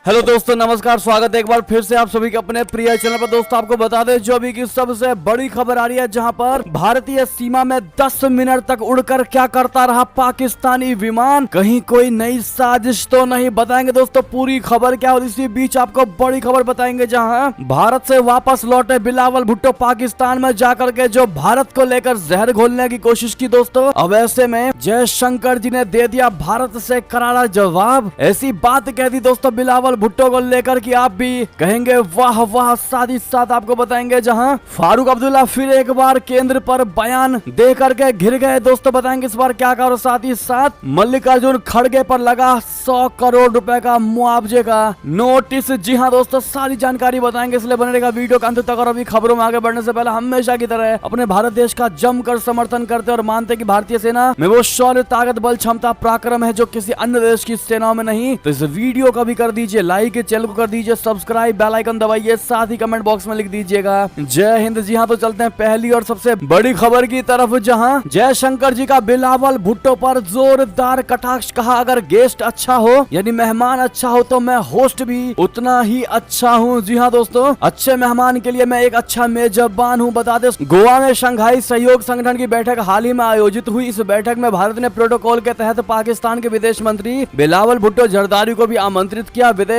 Hello दोस्तों, नमस्कार। स्वागत है एक बार फिर से आप सभी के अपने प्रिय चैनल पर। दोस्तों आपको बता दें जो अभी की सबसे बड़ी खबर आ रही है, जहां पर भारतीय सीमा में 10 मिनट तक उड़कर क्या करता रहा पाकिस्तानी विमान। कहीं कोई नई साजिश तो नहीं, बताएंगे दोस्तों पूरी खबर क्या। और इसी बीच आपको बड़ी खबर बताएंगे, जहां भारत से वापस लौटे बिलावल भुट्टो पाकिस्तान में जाकर के जो भारत को लेकर जहर घोलने की कोशिश की दोस्तों। अब ऐसे में जयशंकर जी ने दे दिया भारत से करारा जवाब। ऐसी बात कह दी दोस्तों बिलावल भुट्टो को लेकर कि आप भी कहेंगे वाह वाह। साथ ही साथ आपको बताएंगे जहां फारूक अब्दुल्ला फिर एक बार केंद्र पर बयान दे करके घिर गए दोस्तों, बताएंगे इस बार क्या कहा। और साथ ही साथ मल्लिकार्जुन खड़गे पर लगा 100 करोड़ रुपए का मुआवजे का नोटिस। जी हाँ दोस्तों, सारी जानकारी बताएंगे, इसलिए बने रहेगा वीडियो का अंत तक। और अभी खबरों में आगे बढ़ने से पहले हमेशा की तरह अपने भारत देश का जमकर समर्थन करते और मानते कि भारतीय सेना में वो शौर्य, ताकत, बल, क्षमता, पराक्रम है जो किसी अन्य देश की सेनाओं में नहीं। तो इस वीडियो का भी कर दीजिए लाइक, चैनल को कर दीजिए सब्सक्राइब, बेल आइकन दबाइए, साथ ही कमेंट बॉक्स में लिख दीजिएगा जय हिंद। जी हाँ, तो चलते हैं पहली और सबसे बड़ी खबर की तरफ, जहां जयशंकर जी का बिलावल भुट्टो पर जोरदार कटाक्ष। कहा अगर गेस्ट अच्छा हो यानी मेहमान अच्छा हो तो मैं होस्ट भी उतना ही अच्छा हूँ। जी हाँ दोस्तों, अच्छे मेहमान के लिए मैं एक अच्छा मेजबान हूँ। बता दें गोवा में शंघाई सहयोग संगठन की बैठक हाल ही में आयोजित हुई। इस बैठक में भारत ने प्रोटोकॉल के तहत पाकिस्तान के विदेश मंत्री बिलावल भुट्टो जरदारी को भी आमंत्रित किया। विदेश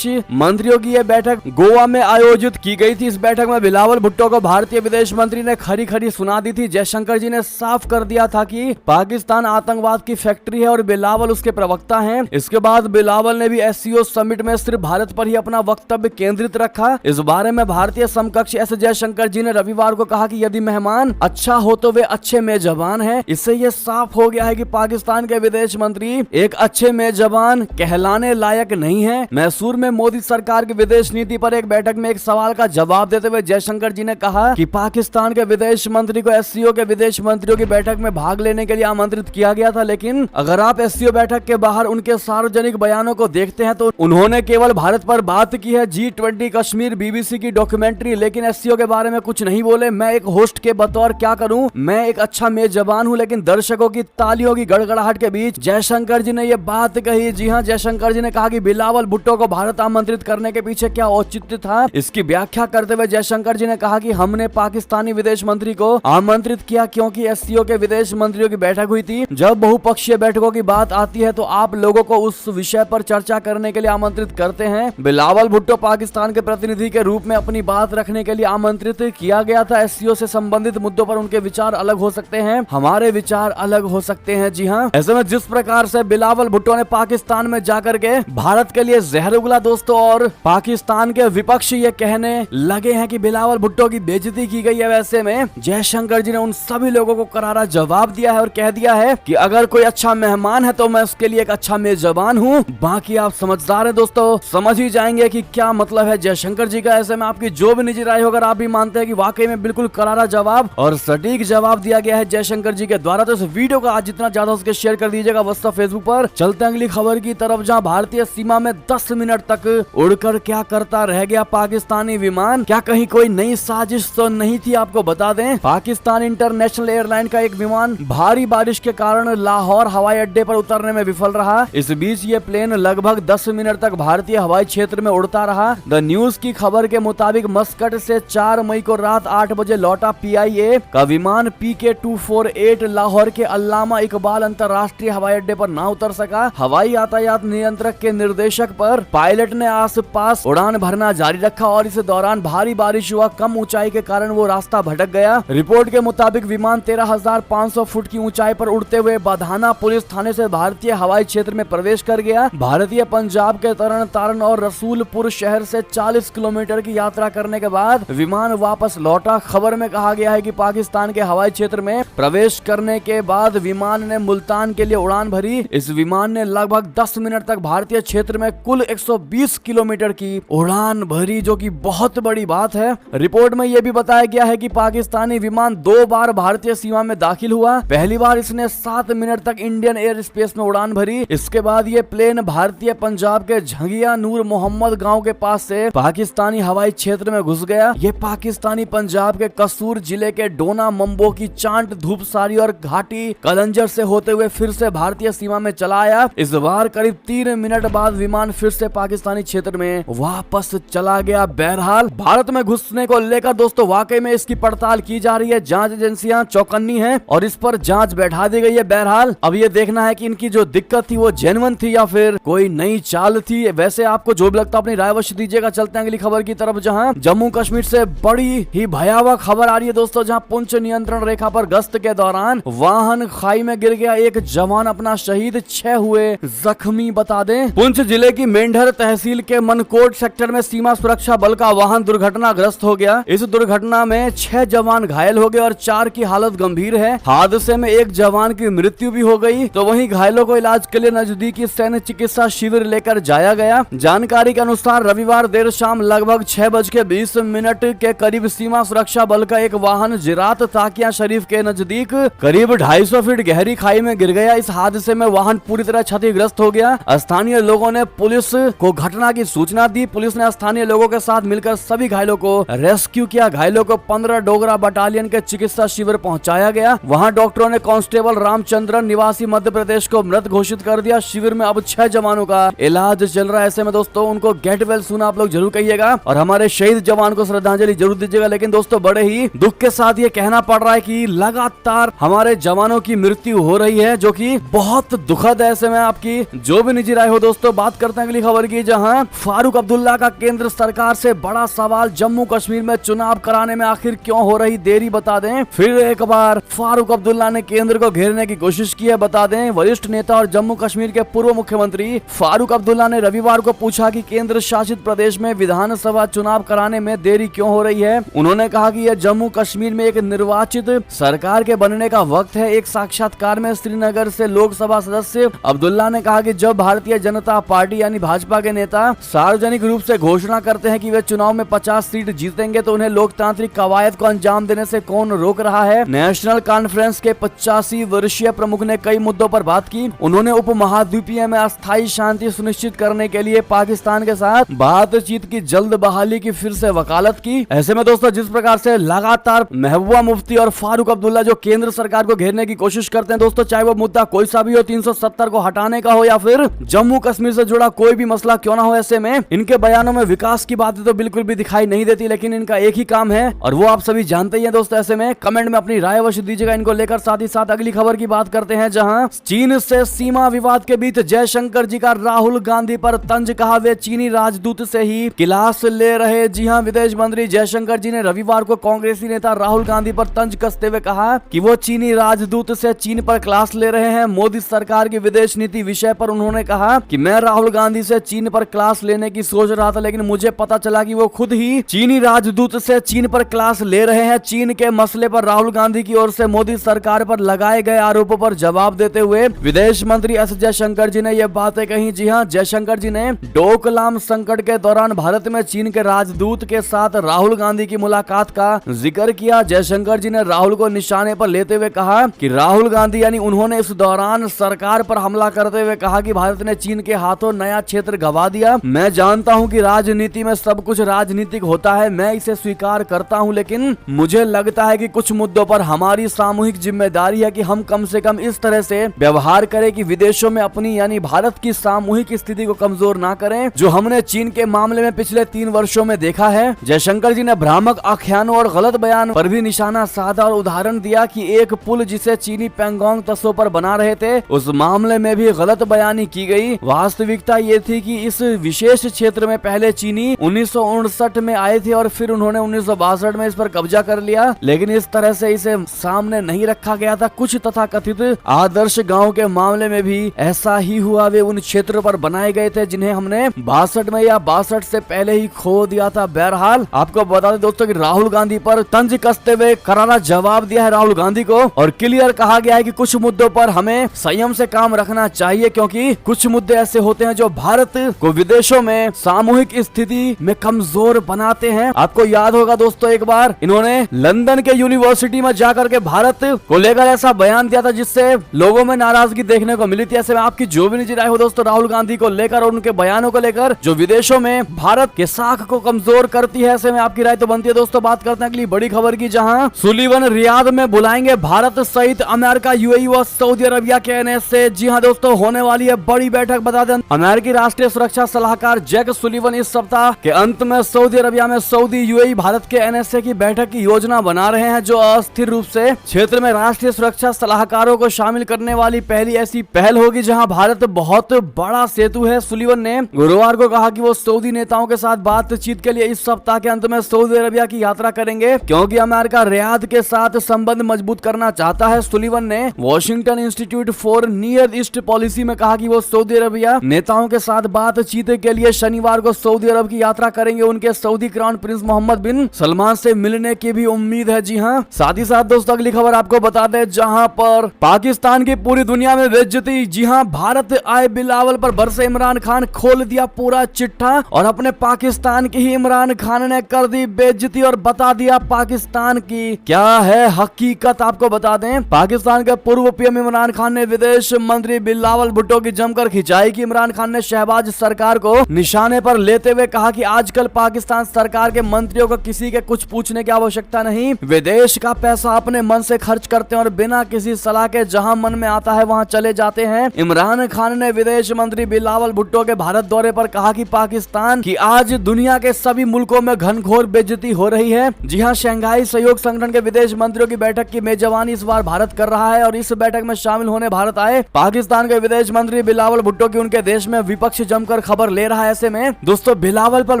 मंत्रियों की यह बैठक गोवा में आयोजित की गई थी। इस बैठक में बिलावल भुट्टो को भारतीय विदेश मंत्री ने खरी खरी सुना दी थी। जयशंकर जी ने साफ कर दिया था कि पाकिस्तान आतंकवाद की फैक्ट्री है और बिलावल उसके प्रवक्ता हैं। इसके बाद बिलावल ने भी एससीओ समिट में सिर्फ भारत पर ही अपना वक्तव्य केंद्रित रखा। इस बारे में भारतीय समकक्ष एस जयशंकर जी ने रविवार को कहा कि यदि मेहमान अच्छा हो तो वे अच्छे मेजबान हैं। इससे यह साफ हो गया है कि पाकिस्तान के विदेश मंत्री एक अच्छे मेजबान कहलाने लायक नहीं है। मैसूर में मोदी सरकार की विदेश नीति पर एक बैठक में एक सवाल का जवाब देते हुए जयशंकर जी ने कहा कि पाकिस्तान के विदेश मंत्री को एससीओ के विदेश मंत्रियों की बैठक में भाग लेने के लिए आमंत्रित किया गया था, लेकिन अगर आप एससीओ बैठक के बाहर उनके सार्वजनिक बयानों को देखते हैं तो उन्होंने केवल भारत पर बात की है। G20 कश्मीर, बीबीसी की डॉक्यूमेंट्री, लेकिन एससीओ के बारे में कुछ नहीं बोले। मैं एक होस्ट के बतौर क्या करूं, मैं एक अच्छा मेजबान हूं। लेकिन दर्शकों की तालियों की गड़गड़ाहट के बीच जयशंकर जी ने यह बात कही। जी हाँ, जयशंकर जी ने कहा कि बिलावल भुट्टो को भारत आमंत्रित करने के पीछे क्या औचित्य था, इसकी व्याख्या करते हुए जयशंकर जी ने कहा कि हमने पाकिस्तानी विदेश मंत्री को आमंत्रित किया क्योंकि एससीओ के विदेश मंत्रियों की बैठक हुई थी। जब बहुपक्षीय बैठकों की बात आती है तो आप लोगों को उस विषय पर चर्चा करने के लिए आमंत्रित करते हैं। बिलावल भुट्टो पाकिस्तान के प्रतिनिधि के रूप में अपनी बात रखने के लिए आमंत्रित किया गया था। एससीओ से संबंधित मुद्दों पर उनके विचार अलग हो सकते हैं, हमारे विचार अलग हो सकते हैं। जी हाँ, ऐसे में जिस प्रकार से बिलावल भुट्टो ने पाकिस्तान में जाकर के भारत के लिए जहर उगला दोस्तों, और पाकिस्तान के विपक्ष ये कहने लगे हैं कि बिलावल भुट्टो की बेइज्जती की गई है, वैसे में जयशंकर जी ने उन सभी लोगों को करारा जवाब दिया है और कह दिया है कि अगर कोई अच्छा मेहमान है तो मैं उसके लिए एक अच्छा मेजबान हूँ। बाकी आप समझदार हैं दोस्तों, समझ ही जाएंगे कि क्या मतलब है जयशंकर जी का। ऐसे में आपकी जो भी निजी राय हो, अगर आप भी मानते हैं कि वाकई में बिल्कुल करारा जवाब और सटीक जवाब दिया गया है जयशंकर जी के द्वारा, तो इस वीडियो को आज जितना ज्यादा उसके शेयर कर दीजिएगा व्हाट्सएप, फेसबुक पर। चलते हैं अगली खबर की तरफ, जहाँ भारतीय सीमा में 10 मिनट तक उड़कर क्या करता रह गया पाकिस्तानी विमान। क्या कहीं कोई नई साजिश तो नहीं थी। आपको बता दें पाकिस्तान इंटरनेशनल एयरलाइन का एक विमान भारी बारिश के कारण लाहौर हवाई अड्डे पर उतरने में विफल रहा। इस बीच ये प्लेन लगभग 10 मिनट तक भारतीय हवाई क्षेत्र में उड़ता रहा। द न्यूज की खबर के मुताबिक मस्कट से 4 मई को रात 8 बजे लौटा PIA का विमान PK-248 लाहौर के अल्लामा इकबाल अंतर्राष्ट्रीय हवाई अड्डे पर ना उतर सका। हवाई यातायात नियंत्रक के निर्देशक पर पायलट ने आसपास उड़ान भरना जारी रखा और इस दौरान भारी बारिश हुआ। कम ऊंचाई के कारण वो रास्ता भटक गया। रिपोर्ट के मुताबिक विमान 13,500 फुट की ऊंचाई पर उड़ते हुए बाधाना पुलिस थाने से भारतीय हवाई क्षेत्र में प्रवेश कर गया। भारतीय पंजाब के तरन तारण और रसूलपुर शहर से 40 किलोमीटर की यात्रा करने के बाद विमान वापस लौटा। खबर में कहा गया है कि पाकिस्तान के हवाई क्षेत्र में प्रवेश करने के बाद विमान ने मुल्तान के लिए उड़ान भरी। इस विमान ने लगभग 10 मिनट तक भारतीय क्षेत्र में कुल 120 किलोमीटर की उड़ान भरी, जो कि बहुत बड़ी बात है। रिपोर्ट में यह भी बताया गया है कि पाकिस्तानी विमान 2 बार भारतीय सीमा में दाखिल हुआ। पहली बार इसने 7 मिनट तक इंडियन एयर स्पेस में उड़ान भरी। इसके बाद ये प्लेन भारतीय पंजाब के झंगिया नूर मोहम्मद गांव के पास से पाकिस्तानी हवाई क्षेत्र में घुस गया। ये पाकिस्तानी पंजाब के कसूर जिले के डोना मंबो की चांट धूपसारी और घाटी कलंजर से होते हुए फिर से भारतीय सीमा में चला आया। इस बार करीब 3 मिनट बाद विमान फिर से पाकिस्तानी क्षेत्र में वापस चला गया। बहरहाल भारत में घुसने को लेकर दोस्तों वाकई में इसकी पड़ताल की जा रही है। जांच एजेंसियां चौकन्नी हैं और इस पर जांच बैठा दी गई है। बहरहाल अब ये देखना है कि इनकी जो दिक्कत थी वो जेन्युइन थी या फिर कोई नई चाल थी। वैसे आपको जो भी लगता है अपनी राय अवश्य दीजिएगा। चलते हैं अगली खबर की तरफ, जहां जम्मू कश्मीर से बड़ी ही भयावह खबर आ रही है दोस्तों, जहां पुंछ नियंत्रण रेखा पर गश्त के दौरान वाहन खाई में गिर गया, एक जवान अपना शहीद, 6 हुए जख्मी। बता दें पुंछ जिले की मेंढर तहसील के मनकोट सेक्टर में सीमा सुरक्षा बल का वाहन दुर्घटनाग्रस्त हो गया। इस दुर्घटना में 6 जवान घायल हो गए और 4 की हालत गंभीर है। हादसे में एक जवान की मृत्यु भी हो गई, तो वहीं घायलों को इलाज के लिए नजदीकी सैन्य चिकित्सा शिविर लेकर जाया गया। जानकारी के अनुसार रविवार देर शाम लगभग 6:20 के करीब सीमा सुरक्षा बल का एक वाहन जिरात ताकिया शरीफ के नजदीक करीब 250 फीट गहरी खाई में गिर गया। इस हादसे में वाहन पूरी तरह क्षतिग्रस्त हो गया। स्थानीय लोगों ने पुलिस को घटना की सूचना दी। पुलिस ने स्थानीय लोगों के साथ मिलकर सभी घायलों को रेस्क्यू किया। घायलों को 15 डोगरा बटालियन के चिकित्सा शिविर पहुंचाया गया। वहां डॉक्टरों ने कांस्टेबल रामचंद्रन निवासी मध्य प्रदेश को मृत घोषित कर दिया। शिविर में अब 6 जवानों का इलाज चल रहा है। ऐसे में दोस्तों उनको गेट वेल सुना आप लोग जरूर कहिएगा और हमारे शहीद जवान को श्रद्धांजलि जरूर दीजिएगा। लेकिन दोस्तों बड़े ही दुख के साथ ये कहना पड़ रहा है कि लगातार हमारे जवानों की मृत्यु हो रही है, जो कि बहुत दुखद है। ऐसे में आपकी जो भी निजी राय हो दोस्तों। बात करते हैं अगली खबर की, जहां फारूक अब्दुल्ला का केंद्र सरकार से बड़ा सवाल, जम्मू कश्मीर में चुनाव कराने में आखिर क्यों हो रही देरी। बता दें फिर एक बार फारूक अब्दुल्ला ने केंद्र को घेरने की कोशिश की है। बता दें वरिष्ठ नेता और जम्मू कश्मीर के पूर्व मुख्यमंत्री फारूक अब्दुल्ला ने रविवार को पूछा कि केंद्र शासित प्रदेश में विधानसभा चुनाव कराने में देरी क्यों हो रही है। उन्होंने कहा कि यह जम्मू कश्मीर में एक निर्वाचित सरकार के बनने का वक्त है। एक साक्षात्कार में श्रीनगर से लोकसभा सदस्य अब्दुल्ला ने कहा कि जब भारतीय जनता पार्टी यानी भाजपा के नेता सार्वजनिक रूप से घोषणा करते हैं कि वे चुनाव में 50 सीट जीतेंगे, तो उन्हें लोकतांत्रिक कवायद को अंजाम देने से कौन रोक रहा है। नेशनल कॉन्फ्रेंस के 85 वर्षीय प्रमुख ने कई मुद्दों पर बात की। उन्होंने उप महाद्वीपीय में अस्थायी शांति सुनिश्चित करने के लिए पाकिस्तान के साथ बातचीत की जल्द बहाली की फिर से वकालत की। ऐसे में दोस्तों जिस प्रकार से लगातार महबूबा मुफ्ती और फारूक अब्दुल्ला जो केंद्र सरकार को घेरने की कोशिश करते हैं दोस्तों, चाहे वो मुद्दा कोई सा भी हो, 370 को हटाने का हो या फिर जम्मू कश्मीर से जुड़ा कोई भी मसला क्यों ना हो, ऐसे में इनके बयानों में विकास की बातें तो बिल्कुल भी दिखाई नहीं देती। लेकिन इनका एक ही काम है और वो आप सभी जानते ही हैं दोस्तों। ऐसे में कमेंट में अपनी राय अवश्य दीजिएगा इनको लेकर। साथ ही साथ अगली खबर की बात करते हैं, जहां चीन से सीमा विवाद के बीच जयशंकर जी का राहुल गांधी पर तंज, कहा वे चीनी राजदूत से ही क्लास ले रहे। जी हां, विदेश मंत्री जयशंकर जी ने रविवार को कांग्रेसी नेता राहुल गांधी पर तंज कसते हुए कहा कि वो चीनी राजदूत से चीन पर क्लास ले रहे हैं। मोदी सरकार की विदेश नीति विषय पर उन्होंने कहा कि मैं राहुल गांधी से चीन पर क्लास लेने की सोच रहा था, लेकिन मुझे पता चला कि वो खुद ही चीनी राजदूत से चीन पर क्लास ले रहे हैं। चीन के मसले पर राहुल गांधी की ओर से मोदी सरकार पर लगाए गए आरोपों पर जवाब देते हुए विदेश मंत्री एस जयशंकर जी ने यह बातें कही। जी हां, जयशंकर जी ने डोकलाम संकट के दौरान भारत में चीन के राजदूत के साथ राहुल गांधी की मुलाकात का जिक्र किया। जयशंकर जी ने राहुल को निशाने पर लेते हुए कहा कि राहुल गांधी यानी उन्होंने इस दौरान सरकार पर हमला करते हुए कहा कि भारत ने चीन के हाथों नया क्षेत्र गंवा दिया। मैं जानता हूं कि राजनीति में सब कुछ राजनीतिक होता है, मैं इसे स्वीकार करता हूं, लेकिन मुझे लगता है कि कुछ मुद्दों पर हमारी सामूहिक जिम्मेदारी है कि हम कम से कम इस तरह से व्यवहार करें कि विदेशों में अपनी यानी भारत की सामूहिक स्थिति को कमजोर ना करें, जो हमने चीन के मामले में पिछले 3 वर्षों में देखा है। जयशंकर जी ने भ्रामक आख्यानों और गलत बयान पर भी निशाना साधा और उदाहरण दिया कि एक पुल जिसे चीनी पेंगोंग तसों पर बना रहे थे, उस मामले में भी गलत बयानी की गई। वास्तविकता ये थी कि इस विशेष क्षेत्र में पहले चीनी 1959 में आए थे और फिर उन्होंने 1962 में इस पर कब्जा कर लिया, लेकिन इस तरह से इसे सामने नहीं रखा गया था। कुछ तथाकथित आदर्श गांव के मामले में भी ऐसा ही हुआ। वे उन क्षेत्रों पर बनाए गए थे जिन्हें हमने 62 में या 62 से पहले ही खो दिया था। बहरहाल आपको बता दें दोस्तों कि राहुल गांधी पर तंज कसते हुए करारा जवाब दिया है राहुल गांधी को और क्लियर कहा गया है कि कुछ मुद्दों पर हमें संयम से काम रखना चाहिए, क्योंकि कुछ मुद्दे ऐसे होते हैं जो भारत को विदेशों में सामूहिक स्थिति में कमजोर बनाते हैं। आपको याद होगा दोस्तों, एक बार इन्होंने लंदन के यूनिवर्सिटी में जाकर के भारत को लेकर ऐसा बयान दिया था जिससे लोगों में नाराजगी देखने को मिली थी। ऐसे में आपकी जो भी निजी राय हो दोस्तों राहुल गांधी को लेकर और उनके बयानों को लेकर जो विदेशों में भारत के साख को कमजोर करती है, ऐसे में आपकी राय तो बनती है दोस्तों। बात करते हैं अगली बड़ी खबर की, जहां सुलीवन रियाद में बुलाएंगे भारत सहित अमेरिका, यूएई व सऊदी अरबिया के एनएसए। जी हां दोस्तों, होने वाली है बड़ी बैठक। बता दें, अमेरिकी राष्ट्रीय सुरक्षा सलाहकार जैक सुलिवन इस सप्ताह के अंत में सऊदी अरबिया में सऊदी, यूएई, भारत के एनएसए की बैठक की योजना बना रहे हैं, जो अस्थिर रूप से क्षेत्र में राष्ट्रीय सुरक्षा सलाहकारों को शामिल करने वाली पहली ऐसी पहल होगी जहां भारत बहुत बड़ा सेतु है। सुलिवन ने गुरुवार को कहा कि वो सऊदी नेताओं के साथ बातचीत के लिए इस सप्ताह के अंत में सऊदी अरबिया की यात्रा करेंगे, क्योंकि अमेरिका रियाद के साथ संबंध मजबूत करना चाहता है। सुलिवन ने Washington institute for near east policy में कहा कि वो सऊदी अरबिया नेताओं के साथ बातचीत के लिए शनिवार को सऊदी अरब की यात्रा करेंगे। उनके सऊदी क्राउन प्रिंस मोहम्मद बिन सलमान से मिलने की भी उम्मीद है। जी हाँ, साथ ही साथ दोस्तों अगली खबर आपको बता दें, जहां पर पाकिस्तान की पूरी दुनिया में बेइज्जती। जी हाँ, भारत आए बिलावल पर बरसे इमरान खान, खोल दिया पूरा चिट्ठा और अपने पाकिस्तान की ही इमरान खान ने कर दी बेइज्जती और बता दिया पाकिस्तान की क्या है हकीकत। आपको बता दें, पाकिस्तान के पूर्व पीएम इमरान खान ने विदेश मंत्री बिलावल भुट्टो की जमकर खिंचाई कि इमरान खान ने शहबाज सरकार को निशाने पर लेते हुए कहा कि आजकल पाकिस्तान सरकार के मंत्रियों को किसी के कुछ पूछने की आवश्यकता नहीं, विदेश का पैसा अपने मन से खर्च करते हैं और बिना किसी सलाह के जहां मन में आता है वहां चले जाते हैं। इमरान खान ने विदेश मंत्री बिलावल भुट्टो के भारत दौरे पर कहा कि पाकिस्तान की आज दुनिया के सभी मुल्कों में घनघोर बेइज्जती हो रही है। जी हां, शंघाई सहयोग संगठन के विदेश मंत्रियों की बैठक की मेजबानी इस बार भारत कर रहा है और इस बैठक में शामिल होने भारत आए पाकिस्तान के विदेश मंत्री बिलावल भुट्टो की उनके देश में विपक्ष जमकर खबर ले रहा है। ऐसे में दोस्तों बिलावल पर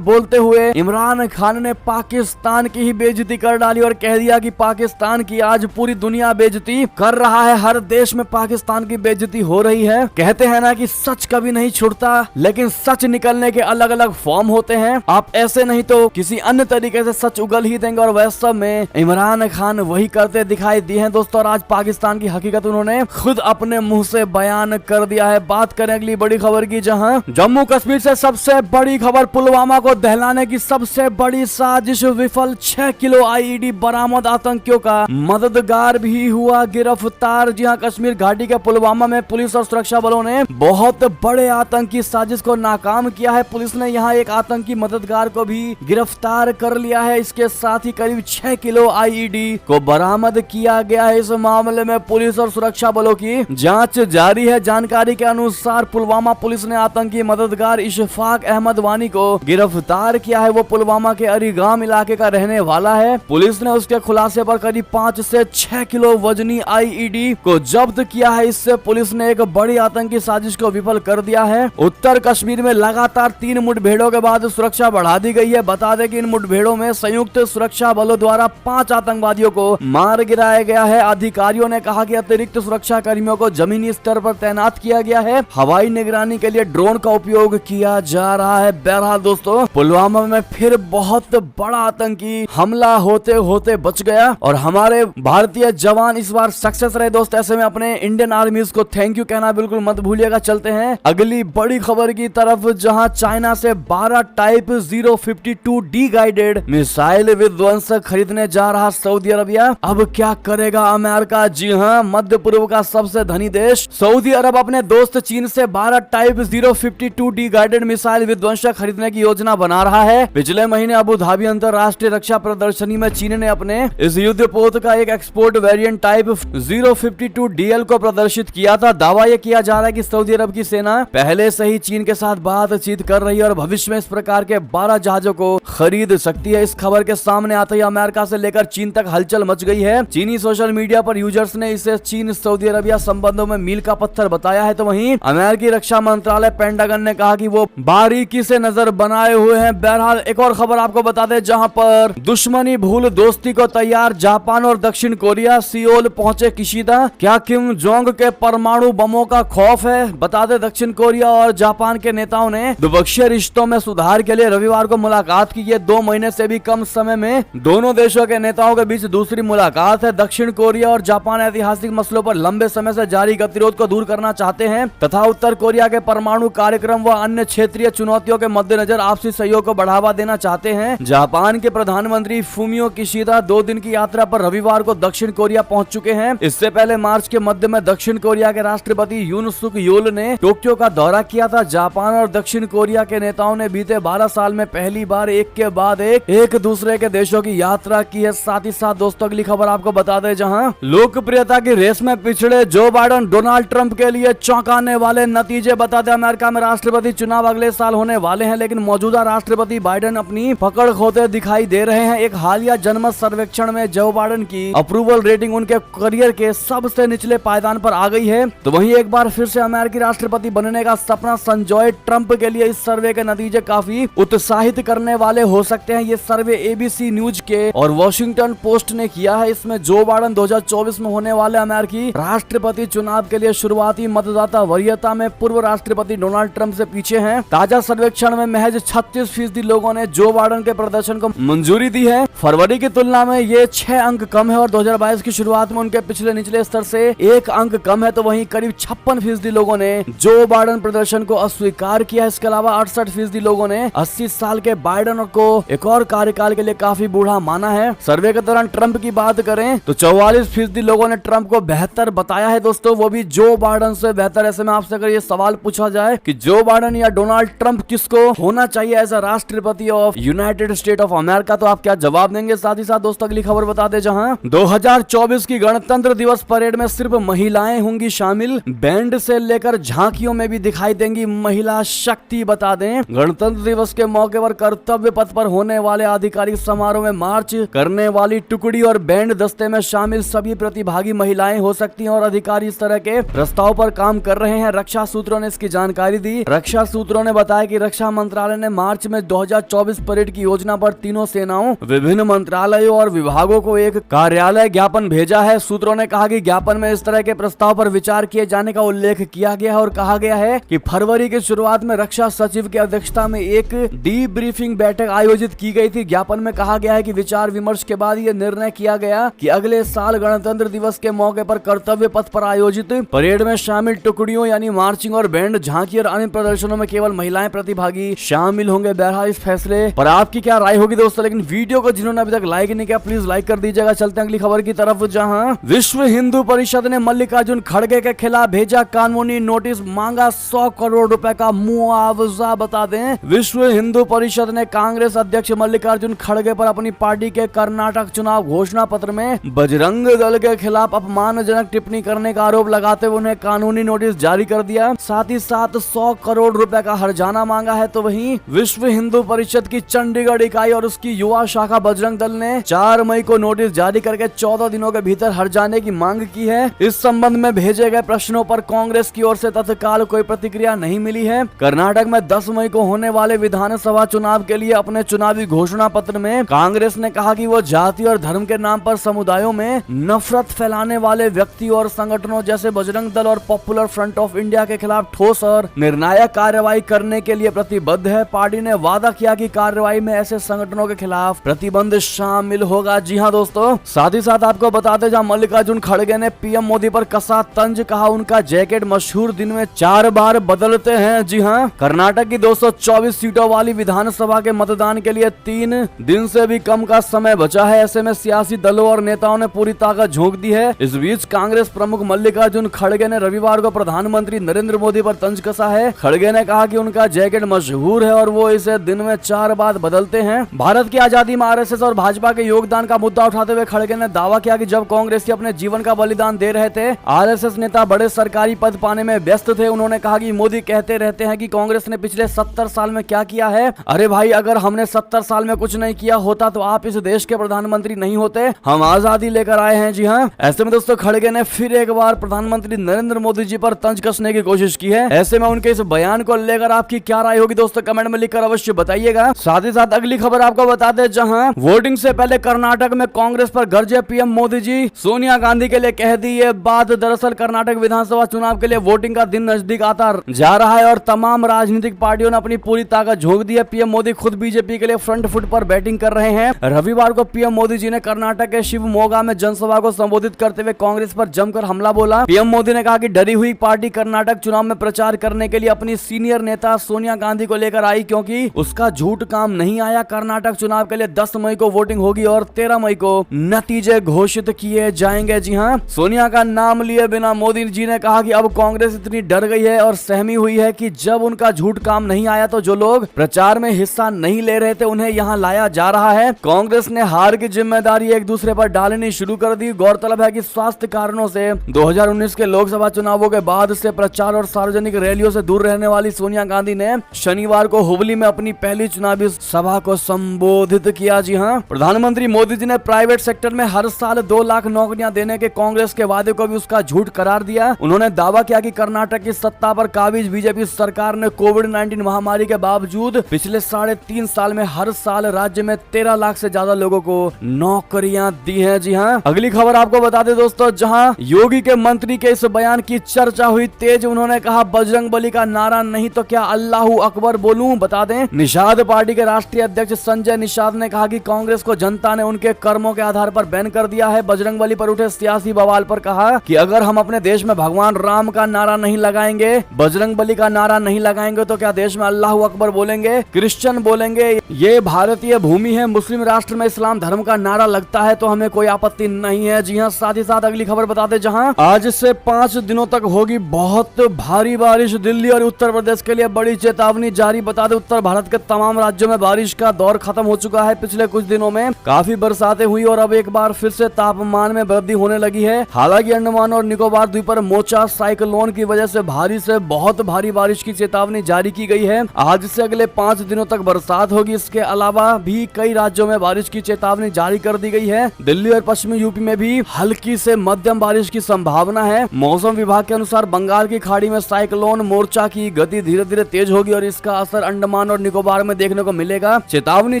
बोलते हुए इमरान खान ने पाकिस्तान की ही बेइज्जती कर डाली और कह दिया कि पाकिस्तान की आज पूरी दुनिया बेइज्जती कर रहा है, हर देश में पाकिस्तान की बेइज्जती हो रही है। कहते हैं ना कि सच कभी नहीं छुड़ता, लेकिन सच निकलने के अलग अलग फॉर्म होते हैं। आप ऐसे नहीं तो किसी अन्य तरीके से सच उगल ही देंगे और वैसे में इमरान खान वही करते दिखाई दिए हैं दोस्तों। और आज पाकिस्तान की हकीकत उन्होंने खुद अपने मुंह से बयान कर दिया है। बात करें अगली बड़ी खबर की, जहां जम्मू कश्मीर से सबसे बड़ी खबर, पुलवामा को दहलाने की सबसे बड़ी साजिश विफल, 6 किलो आईईडी बरामद, आतंकियों का मददगार भी हुआ गिरफ्तार। जी हां, कश्मीर घाटी के पुलवामा में पुलिस और सुरक्षा बलों ने बहुत बड़े आतंकी साजिश को नाकाम किया है। पुलिस ने यहां एक आतंकी मददगार को भी गिरफ्तार कर लिया है। इसके साथ ही करीब 6 किलो आईईडी को बरामद किया गया है। इस मामले में पुलिस और सुरक्षा बलों की जांच जारी है। जानकारी के अनुसार पुलवामा पुलिस ने आतंकी मददगार इशफाक अहमद वानी को गिरफ्तार किया है। वो पुलवामा के अरीगाम इलाके का रहने वाला है। पुलिस ने उसके खुलासे पर करीब 5 से 6 किलो वजनी आईईडी को जब्त किया है। इससे पुलिस ने एक बड़ी आतंकी साजिश को विफल कर दिया है। उत्तर कश्मीर में लगातार 3 मुठभेड़ों के बाद सुरक्षा बढ़ा दी गई है। बता दें कि इन मुठभेड़ों में संयुक्त सुरक्षा बलों द्वारा 5 आतंकवादियों को मार गिराया गया है। अधिकारियों ने कहा कि अतिरिक्त सुरक्षा कर्मियों को जमीनी स्तर पर तैनात किया गया है। हवाई निगरानी के लिए ड्रोन का उपयोग किया जा रहा है। बहरहाल दोस्तों, पुलवामा में फिर बहुत बड़ा आतंकी हमला होते होते बच गया और हमारे भारतीय जवान इस बार सक्सेस रहे दोस्त। ऐसे में अपने इंडियन आर्मीज को थैंक यू कहना बिल्कुल मत भूलिएगा। चलते हैं अगली बड़ी खबर की तरफ, जहां चाइना से 12 टाइप 052D गाइडेड मिसाइल विध्वंसक खरीदने जा रहा सऊदी अरबिया। अब क्या करेगा अमेरिका? जी हां, मध्य पूर्व का सबसे धनी देश सऊदी अरब अपने दोस्त चीन से 12 टाइप 052D गाइडेड मिसाइल विध्वंसक खरीदने की योजना बना रहा है। पिछले महीने अबू धाबी अंतरराष्ट्रीय रक्षा प्रदर्शनी में चीन ने अपने इस युद्धपोत का एक एक्सपोर्ट वेरिएंट टाइप 052DL को प्रदर्शित किया था। दावा यह किया जा रहा है कि सऊदी अरब की सेना पहले से ही चीन के साथ बातचीत कर रही है और भविष्य में इस प्रकार के 12 जहाजों को खरीद सकती है। इस खबर के सामने आते ही अमेरिका से लेकर चीन तक हलचल मच गई है। चीनी सोशल मीडिया पर यूजर्स ने इसे चीन सऊदी अरबिया संबंधों में मील का पत्थर बताया है। तो वहीं अमेरिकी रक्षा मंत्रालय पेंटागन ने कहा कि वो बारीकी से नजर बनाए हुए हैं। बहरहाल एक और खबर आपको बता दें, जहां पर दुश्मनी भूल दोस्ती को तैयार जापान और दक्षिण कोरिया, सियोल पहुंचे किशिदा। क्या किम जोंग के परमाणु बमों का खौफ है? बता दें, दक्षिण कोरिया और जापान के नेताओं ने द्विपक्षीय रिश्तों में सुधार के लिए रविवार को मुलाकात की। ये 2 महीने से भी कम समय में दोनों देशों के नेताओं के बीच दूसरी मुलाकात है। दक्षिण कोरिया और जापान ऐतिहासिक मसलों पर लंबे समय से जारी गतिरोध को दूर करना चाहते हैं तथा उत्तर कोरिया के परमाणु कार्यक्रम व अन्य क्षेत्रीय चुनौतियों के मद्देनजर आपसी सहयोग को बढ़ावा देना चाहते हैं। जापान के प्रधानमंत्री फूमियो किशिदा 2 दिन की यात्रा पर रविवार को दक्षिण कोरिया पहुंच चुके हैं। इससे पहले मार्च के मध्य में दक्षिण कोरिया के राष्ट्रपति यून सुक योल ने टोक्यो का दौरा किया था। जापान और दक्षिण कोरिया के नेताओं ने बीते 12 साल में पहली बार एक के बाद एक दूसरे के देशों की यात्रा की है। साथ ही साथ दोस्तों अगली खबर आपको बता दें, जहां लोकप्रियता की रेस में पिछड़े जो बाइडेन डोनाल्ड ट्रंप के लिए चौंकाने वाले नतीजे बता दें। अमेरिका में राष्ट्रपति चुनाव अगले साल होने वाले हैं, लेकिन मौजूदा राष्ट्रपति बाइडेन अपनी पकड़ खोते दिखाई दे रहे हैं। एक हालिया जनमत सर्वेक्षण में जो बाइडेन की अप्रूवल रेटिंग उनके करियर के सबसे निचले पायदान पर आ गई है। तो वहीं एक बार फिर से अमेरिकी राष्ट्रपति बनने का सपना संजोए ट्रंप के लिए इस सर्वे के नतीजे काफी उत्साहित करने वाले हो सकते हैं। ये सर्वे एबीसी न्यूज के और वॉशिंगटन पोस्ट ने किया है। इसमें जो बाइडेन 2024 में होने वाले अमेरिकी राष्ट्रपति चुनाव के लिए शुरुआती मतदाता वरीयता में पूर्व राष्ट्रपति डोनाल्ड ट्रंप से पीछे हैं। ताजा सर्वेक्षण में महज 36% लोगों ने जो बाइडेन के प्रदर्शन को मंजूरी दी है। फरवरी की तुलना में ये 6 अंक कम है और 2022 की शुरुआत में उनके पिछले निचले स्तर से 1 अंक कम है। तो वहीं करीब 56% लोगों ने जो बाइडेन प्रदर्शन को अस्वीकार किया। इसके अलावा 68% लोगों ने 80 साल के बाइडेन को एक और कार्यकाल के लिए काफी बूढ़ा माना है। सर्वे के दौरान ट्रंप की बात करें तो 44% लोगों ने ट्रंप को बेहतर बताया है दोस्तों, वो भी जो बाइडेन से बेहतर। ऐसे में आपसे अगर ये सवाल पूछा जाए कि जो बाइडेन या डोनाल्ड ट्रंप किसको होना चाहिए एज अ राष्ट्रपति of United state of America, तो आप क्या जवाब देंगे। साथ ही साथ दोस्तों अगली खबर बता दें, जहां 2024 की गणतंत्र दिवस परेड में सिर्फ महिलाएं होंगी शामिल। बैंड से लेकर झांकियों में भी दिखाई देंगी महिला शक्ति। बता दें गणतंत्र दिवस के मौके पर कर्तव्य पथ पर होने वाले आधिकारिक समारोह में मार्च करने वाली टुकड़ी और बैंड दस्ते में शामिल सभी प्रतिभागी महिलाएं हो सकती हैं और अधिकारी इस तरह के प्रस्ताव पर काम कर रहे हैं। रक्षा सूत्रों ने इसकी जानकारी दी। रक्षा सूत्रों ने बताया कि रक्षा मंत्रालय ने मार्च में 2024 परेड की योजना पर तीनों सेनाओं, विभिन्न मंत्रालयों और विभागों को एक कार्यालय ज्ञापन भेजा है। सूत्रों ने कहा कि ज्ञापन में इस तरह के प्रस्ताव पर विचार किए जाने का उल्लेख किया गया है और कहा गया है कि फरवरी की शुरुआत में रक्षा सचिव की अध्यक्षता में एक डीब्रीफिंग बैठक आयोजित की गई थी। ज्ञापन में कहा गया है कि विचार विमर्श के बाद यह निर्णय किया गया कि अगले साल गणतंत्र दिवस के मौके पर कर्तव्य पथ पर आयोजित परेड में शामिल टुकड़ियों यानी मार्चिंग और बैंड, झांकी और अन्य प्रदर्शनों में केवल महिलाएं प्रतिभागी शामिल होंगे। बहरहाल इस फैसले पर आपकी क्या राय होगी दोस्तों, लेकिन वीडियो को जिन्होंने अभी तक लाइक नहीं किया प्लीज लाइक कर दीजिएगा। चलते हैं अगली खबर की तरफ, जहां विश्व हिंदू परिषद ने मल्लिकार्जुन खड़गे के खिलाफ भेजा कानूनी नोटिस, मांगा 100 करोड़ रुपए का मुआवजा। बता दें विश्व हिंदू परिषद ने कांग्रेस अध्यक्ष मल्लिकार्जुन खड़गे पर अपनी पार्टी के कर्नाटक चुनाव घोषणा पत्र में बजरंग दल के खिलाफ अपमानजनक टिप्पणी करने का आरोप लगाते हुए उन्हें कानूनी नोटिस जारी कर दिया। साथ ही साथ 100 करोड़ रुपए का हर्जाना मांगा है। तो वहीं विश्व हिंदू परिषद की चंडीगढ़ इकाई और उसकी युवा शाखा बजरंग दल ने 4 मई को नोटिस जारी करके 14 दिनों के भीतर हर्जाने की मांग की है। इस संबंध में भेजे गए प्रश्नों पर कांग्रेस की ओर से तत्काल कोई प्रतिक्रिया नहीं मिली है। कर्नाटक में 10 मई को होने वाले विधानसभा चुनाव के लिए अपने चुनावी घोषणा पत्र में कांग्रेस ने कहा कि वो जाति और धर्म के नाम पर समुदायों में नफरत फैलाने वाले व्यक्ति और संगठनों जैसे बजरंग दल और पॉपुलर फ्रंट ऑफ इंडिया के खिलाफ ठोस और निर्णायक कार्रवाई करने के लिए प्रतिबद्ध है। पार्टी ने वादा किया कि कार्रवाई में ऐसे संगठनों के खिलाफ प्रतिबंध शामिल होगा। जी हां दोस्तों, साथ ही साथ आपको बताते जहां मल्लिकार्जुन खड़गे ने पीएम मोदी पर कसा तंज, कहा उनका जैकेट मशहूर दिन में 4 बार बदलते हैं। जी हां, कर्नाटक की 224 सीटों वाली विधानसभा के मतदान के लिए 3 दिन से भी कम का समय बचा है। ऐसे में सियासी दलों और नेताओं ने पूरी ताकत झोंक दी है। इस बीच कांग्रेस प्रमुख मल्लिकार्जुन खड़गे ने रविवार को प्रधानमंत्री नरेंद्र मोदी पर तंज कसा है। खड़गे ने कहा कि उनका जैकेट मशहूर है और वो इसे दिन में 4 बार बदलते हैं। भारत की आजादी में आरएसएस और भाजपा के योगदान का मुद्दा उठाते हुए खड़गे ने दावा किया कि जब कांग्रेसी अपने जीवन का बलिदान दे रहे थे, आरएसएस नेता बड़े सरकारी पद पाने में व्यस्त थे। उन्होंने कहा कि मोदी कहते रहते हैं कि कांग्रेस ने पिछले 70 साल में क्या किया है। अरे भाई, अगर हमने 70 साल में कुछ नहीं किया होता तो आप इस देश के प्रधानमंत्री नहीं होते। हम आजादी लेकर आए हैं। जी हाँ, ऐसे में दोस्तों खड़गे ने फिर एक बार प्रधानमंत्री नरेंद्र मोदी जी पर तंज कसने की कोशिश की है। ऐसे में उनके इस बयान को लेकर आपकी क्या राय होगी दोस्तों, कमेंट में लिखकर अवश्य बताइएगा। साथ ही साथ अगली खबर आपको बता दें, जहां वोटिंग से पहले कर्नाटक में कांग्रेस पर गरजे पीएम मोदी जी, सोनिया गांधी के लिए कह दी ये बात। दरअसल कर्नाटक विधानसभा चुनाव के लिए वोटिंग का दिन नजदीक आता जा रहा है और तमाम राजनीतिक पार्टियों ने अपनी पूरी ताकत झोंक दी है। पीएम मोदी खुद बीजेपी के लिए फ्रंट फुट पर बैटिंग कर रहे हैं। रविवार को पीएम मोदी जी ने कर्नाटक के शिवमोगा में जनसभा को संबोधित करते हुए कांग्रेस पर जमकर हमला बोला। पीएम मोदी ने कहा कि डरी हुई पार्टी कर्नाटक चुनाव में प्रचार करने के लिए अपनी सीनियर नेता सोनिया गांधी को लेकर आई, क्योंकि उसका झूठ काम नहीं आया। कर्नाटक चुनाव के लिए 10 मई को वोटिंग होगी और 13 मई को नतीजे घोषित किए जाएंगे। जी हाँ, सोनिया का नाम लिए बिना मोदी जी ने कहा कि अब कांग्रेस इतनी डर गई है और सहमी हुई है कि जब उनका झूठ काम नहीं आया तो जो लोग प्रचार में हिस्सा नहीं ले रहे थे उन्हें यहाँ लाया जा रहा है। कांग्रेस ने हार की जिम्मेदारी एक दूसरे पर डालनी शुरू कर दी। गौरतलब है कि स्वास्थ्य कारणों से 2019 के लोकसभा चुनावों के बाद से प्रचार और सार्वजनिक रैलियों से दूर रहने वाली सोनिया गांधी ने शनिवार को हुबली में अपनी पहली चुनावी सभा को संबोधित किया। जी हां, प्रधानमंत्री मोदी जी ने प्राइवेट सेक्टर में हर साल 2 लाख नौकरियां देने के कांग्रेस के वादे को भी उसका झूठ करार दिया। उन्होंने दावा किया कि कर्नाटक की सत्ता पर काबिज बीजेपी सरकार ने कोविड-19 महामारी के बावजूद पिछले 3.5 साल में हर साल राज्य में 13 लाख से ज्यादा लोगों को नौकरियां दी हैं। जी हां, अगली खबर आपको बता दें दोस्तों, जहां योगी के मंत्री के इस बयान की चर्चा हुई तेज। उन्होंने कहा बजरंगबली का नारा नहीं तो क्या अल्लाहू अकबर बोलूं। बता दें, निषाद पार्टी के राष्ट्रीय अध्यक्ष संजय निषाद ने कहा कि कांग्रेस को जनता ने उनके कर्मों के आधार पर बैन कर दिया है। बजरंगबली पर उठे सियासी बवाल पर कहा कि अगर हम अपने देश में भगवान राम का नारा नहीं लगाएंगे, बजरंगबली का नारा नहीं लगाएंगे तो क्या देश में अल्लाहू अकबर बोलेंगे, क्रिश्चियन बोलेंगे। ये भारतीय भूमि है, मुस्लिम राष्ट्र में इस्लाम धर्म का नारा लगता है तो हमें कोई आपत्ति नहीं है। जी हां, साथ ही साथ अगली खबर बता दें, जहां आज से 5 दिनों तक होगी बहुत भारी बारिश। दिल्ली और उत्तर प्रदेश के लिए बड़ी चेतावनी जारी। बता दें, उत्तर भारत के तमाम राज्यों में बारिश का दौर खत्म हो चुका है। पिछले कुछ दिनों में काफी बरसातें हुई और अब एक बार फिर से तापमान में वृद्धि होने लगी है। हालांकि अंडमान और निकोबार द्वीप पर मोचा साइक्लोन की वजह से भारी से बहुत भारी बारिश की चेतावनी जारी की गई है। आज से अगले 5 दिनों तक बरसात होगी। इसके अलावा भी कई राज्यों में बारिश की चेतावनी जारी कर दी गई है। दिल्ली और पश्चिमी यूपी में भी हल्की से मध्यम बारिश की संभावना है। मौसम विभाग के अनुसार बंगाल की खाड़ी में साइक्लोन मोर्चा की गति धीरे धीरे तेज होगी और इसका असर अंडमान और निकोबार में देखने को मिलेगा। चेतावनी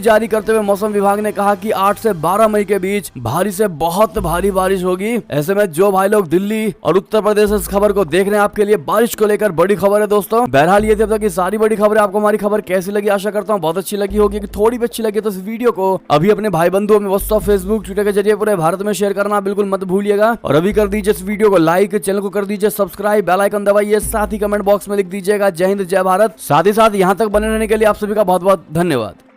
जारी करते हुए मौसम विभाग ने कहा कि 8 से 12 मई के बीच भारी से बहुत भारी बारिश होगी। ऐसे में जो भाई लोग दिल्ली और उत्तर प्रदेश इस खबर को देख रहे हैं, आपके लिए बारिश को लेकर बड़ी खबर है दोस्तों। बहरहाल ये थी अब तक की सारी बड़ी खबरें। आपको हमारी खबर कैसी लगी, आशा करता हूँ बहुत अच्छी लगी होगी। थोड़ी भी अच्छी लगी तो इस वीडियो को अभी अपने भाई बंधुओं में व्हाट्सएप, फेसबुक, ट्विटर के जरिए पूरे भारत में शेयर करना बिल्कुल मत भूलिएगा। और अभी कर दीजिए इस वीडियो को लाइक, चैनल को कर दीजिए सब्सक्राइब, बेल आइकन दबाइए, साथ ही कमेंट बॉक्स में लिख दीजिएगा जय हिंद जय भारत। साथ ही साथ यहाँ तक बने रहने के लिए आप सभी का बहुत बहुत धन्यवाद।